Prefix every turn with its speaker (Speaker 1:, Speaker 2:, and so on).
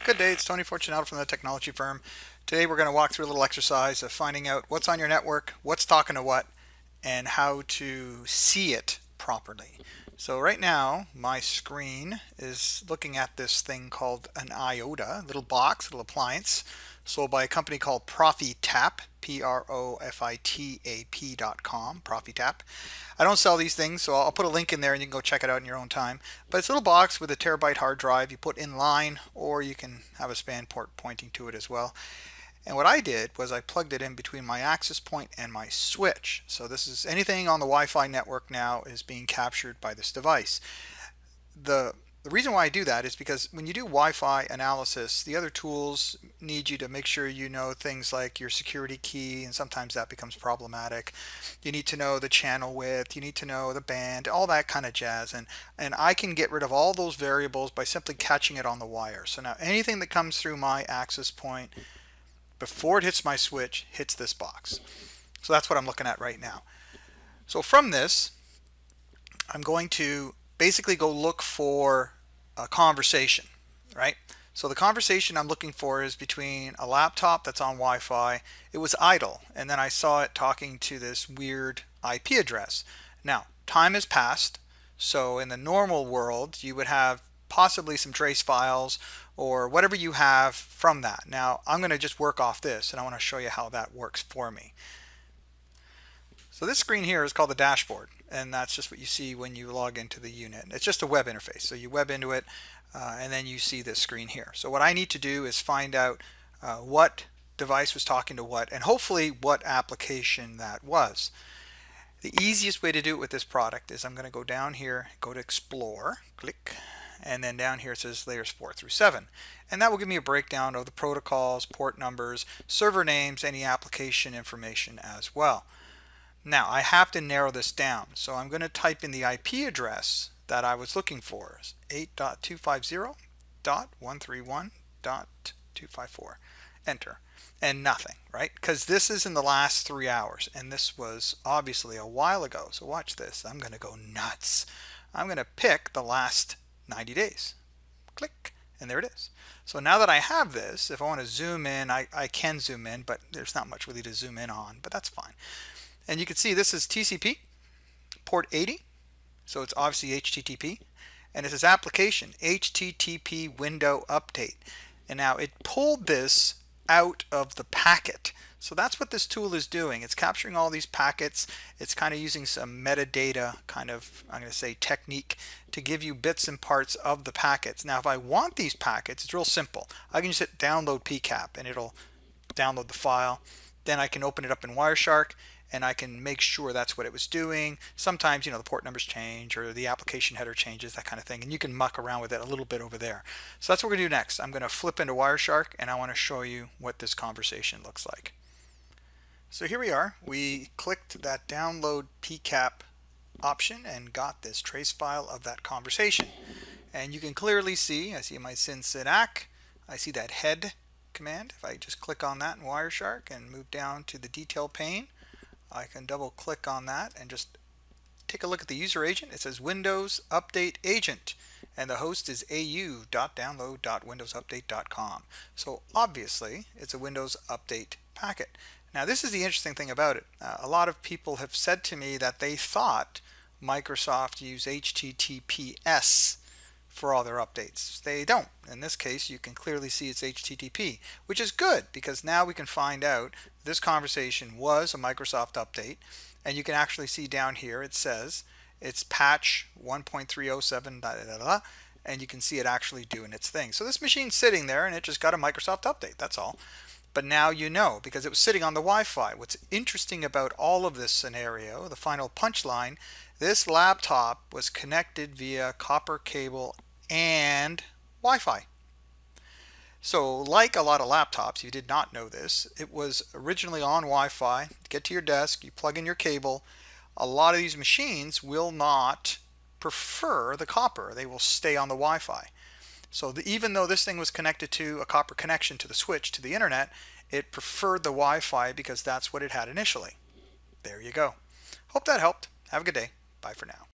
Speaker 1: Good day, it's Tony Fortunato from the technology firm. Today we're going to walk through a little exercise of finding out what's on your network, what's talking to what, and how to see it properly. So right now my screen is looking at this thing called an iota, little box, little appliance, sold by a company called Profitap, Profitap.com, Profitap. I don't sell these things, so I'll put a link in there and you can go check it out in your own time. But it's a little box with a terabyte hard drive you put in line, or you can have a span port pointing to it as well. And what I did was I plugged it in between my access point and my switch. So this is anything on the Wi-Fi network now is being captured by this device. The reason why I do that is because when you do Wi-Fi analysis, the other tools need you to make sure you know things like your security key, and sometimes that becomes problematic. You need to know the channel width, you need to know the band, all that kind of jazz. And I can get rid of all those variables by simply catching it on the wire. So now anything that comes through my access point before it hits my switch hits this box. So that's what I'm looking at right now. So from this, I'm going to basically go look for a conversation, right? So the conversation I'm looking for is between a laptop that's on Wi-Fi. It was idle, and then I saw it talking to this weird IP address. Now, time has passed, so in the normal world, you would have possibly some trace files or whatever you have from that. Now, I'm going to just work off this, and I want to show you how that works for me. So this screen here is called the dashboard, and that's just what you see when you log into the unit. It's just a web interface, so you web into it, and then you see this screen here. So what I need to do is find out what device was talking to what, and hopefully what application that was. The easiest way to do it with this product is I'm going to go down here, go to Explore, click, and then down here it says layers 4 through 7. And that will give me a breakdown of the protocols, port numbers, server names, any application information as well. Now I have to narrow this down, so I'm going to type in the IP address that I was looking for, 8.250.131.254. Enter. And nothing, right? Because this is in the last 3 hours, and this was obviously a while ago. So watch this. I'm going to go nuts. I'm going to pick the last 90 days. Click, and there it is. So now that I have this, if I want to zoom in, I can zoom in, but there's not much really to zoom in on, but that's fine. And you can see this is TCP, port 80, so it's obviously HTTP. And it says application, HTTP window update. And now it pulled this out of the packet. So that's what this tool is doing. It's capturing all these packets. It's kind of using some metadata kind of, I'm going to say, technique to give you bits and parts of the packets. Now if I want these packets, it's real simple. I can just hit download PCAP and it'll download the file. Then I can open it up in Wireshark, and I can make sure that's what it was doing. Sometimes, the port numbers change or the application header changes, that kind of thing, and you can muck around with it a little bit over there. So that's what we're going to do next. I'm going to flip into Wireshark, and I want to show you what this conversation looks like. So here we are. We clicked that download PCAP option and got this trace file of that conversation. And you can clearly see, I see my synsinac, I see that head command. If I just click on that in Wireshark and move down to the detail pane, I can double click on that and just take a look at the user agent. It says Windows Update Agent, and the host is au.download.windowsupdate.com. So obviously it's a Windows Update packet. Now this is the interesting thing about it. A lot of people have said to me that they thought Microsoft used HTTPS for all their updates. They don't. In this case, you can clearly see it's HTTP, which is good because now we can find out this conversation was a Microsoft update, and you can actually see down here it says it's patch 1.307, and you can see it actually doing its thing. So this machine's sitting there and it just got a Microsoft update, that's all. But now you know, because it was sitting on the Wi-Fi. What's interesting about all of this scenario, the final punchline, this laptop was connected via copper cable and Wi-Fi. So like a lot of laptops, you did not know this, it was originally on Wi-Fi. Get to your desk, you plug in your cable. A lot of these machines will not prefer the copper. They will stay on the Wi-Fi. So even though this thing was connected to a copper connection to the switch to the internet, it preferred the Wi-Fi because that's what it had initially. There you go. Hope that helped. Have a good day. Bye for now.